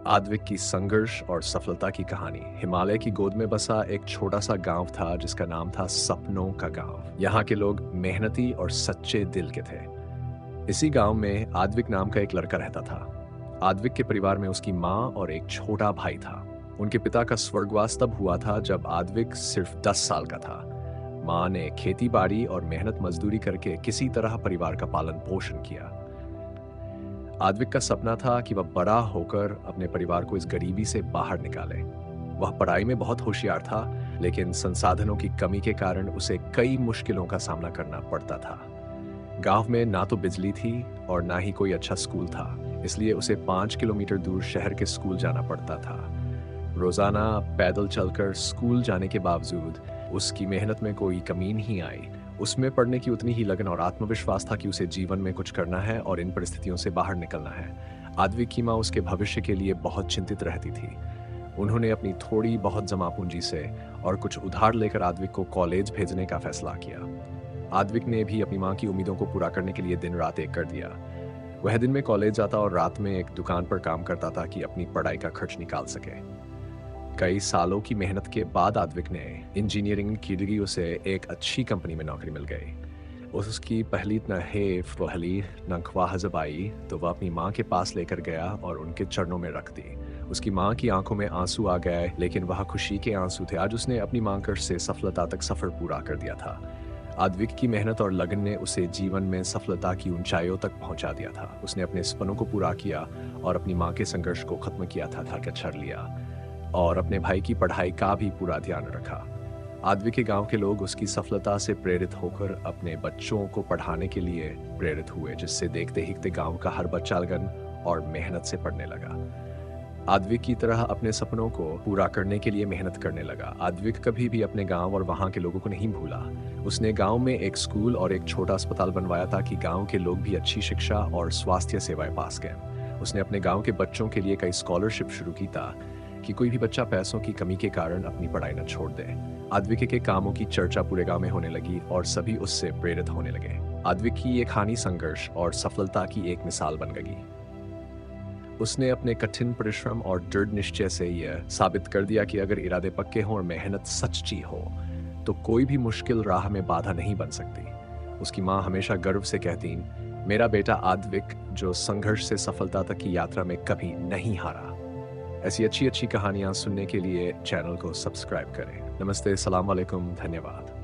आद्विक की संघर्ष और सफलता की कहानी। हिमालय की गोद में बसा एक छोटा सा गांव था जिसका नाम था सपनों का गांव। यहाँ के लोग मेहनती और सच्चे दिल के थे। इसी गांव में आद्विक नाम का एक लड़का रहता था। आद्विक के परिवार में उसकी माँ और एक छोटा भाई था। उनके पिता का स्वर्गवास तब हुआ था जब आद्विक सिर्फ 10 साल का था। माँ ने खेती बाड़ी और मेहनत मजदूरी करके किसी तरह परिवार का पालन पोषण किया। आद्विक का सपना था कि वह बड़ा होकर अपने परिवार को इस गरीबी से बाहर निकाले। वह पढ़ाई में बहुत होशियार था, लेकिन संसाधनों की कमी के कारण उसे कई मुश्किलों का सामना करना पड़ता था। गांव में ना तो बिजली थी और ना ही कोई अच्छा स्कूल था, इसलिए उसे 5 किलोमीटर दूर शहर के स्कूल जाना पड़ता था। रोजाना पैदल चलकर स्कूल जाने के बावजूद उसकी मेहनत में कोई कमी नहीं आई। उसमें पढ़ने की उतनी ही लगन और आत्मविश्वास था कि उसे जीवन में कुछ करना है और इन परिस्थितियों से बाहर निकलना है। आद्विक की माँ उसके भविष्य के लिए बहुत चिंतित रहती थी। उन्होंने अपनी थोड़ी बहुत जमा पूंजी से और कुछ उधार लेकर आद्विक को कॉलेज भेजने का फैसला किया। आद्विक ने भी अपनी माँ की उम्मीदों को पूरा करने के लिए दिन रात एक कर दिया। वह दिन में कॉलेज जाता और रात में एक दुकान पर काम करता था कि अपनी पढ़ाई का खर्च निकाल सके। कई सालों की मेहनत के बाद आद्विक ने इंजीनियरिंग की डिग्री उसे एक अच्छी कंपनी में नौकरी मिल गई। उसकी पहली न हेफ वहली न ख्वाह जब आई तो वह अपनी माँ के पास लेकर गया और उनके चरणों में रख दी। उसकी माँ की आंखों में आंसू आ गए, लेकिन वह खुशी के आंसू थे। आज उसने अपनी माँ कर से सफलता तक सफर पूरा कर दिया था। आद्विक की मेहनत और लगन ने उसे जीवन में सफलता की ऊंचाइयों तक पहुंचा दिया था। उसने अपने सपनों को पूरा किया और अपनी माँ के संघर्ष को खत्म किया था, छर लिया और अपने भाई की पढ़ाई का भी पूरा ध्यान रखा। आद्विक के गांव के लोग उसकी सफलता से प्रेरित होकर अपने बच्चों को पढ़ाने के लिए प्रेरित हुए, जिससे देखते ही गांव का हर बच्चा लगन और मेहनत से पढ़ने लगा। आद्विक की तरह अपने सपनों को पूरा करने के लिए मेहनत करने लगा। आद्विक कभी भी अपने गांव और वहां के लोगों को नहीं भूला। उसने गांव में एक स्कूल और एक छोटा अस्पताल बनवाया ताकि गांव के लोग भी अच्छी शिक्षा और स्वास्थ्य सेवाएं पा सकें। उसने अपने गांव के बच्चों के लिए कई स्कॉलरशिप शुरू की कि कोई भी बच्चा पैसों की कमी के कारण अपनी पढ़ाई न छोड़ दे। आद्विक के कामों की चर्चा पूरे गांव में होने लगी और सभी उससे प्रेरित होने लगे। आद्विक की ये कहानी संघर्ष और सफलता की एक मिसाल बन गई। उसने अपने कठिन परिश्रम और दृढ़ निश्चय से यह साबित कर दिया कि अगर इरादे पक्के हों और मेहनत सच्ची हो तो कोई भी मुश्किल राह में बाधा नहीं बन सकती। उसकी माँ हमेशा गर्व से कहती, मेरा बेटा आद्विक जो संघर्ष से सफलता तक की यात्रा में कभी नहीं हारा। ऐसी अच्छी अच्छी कहानियां सुनने के लिए चैनल को सब्सक्राइब करें। नमस्ते, सलाम वालेकुम, धन्यवाद।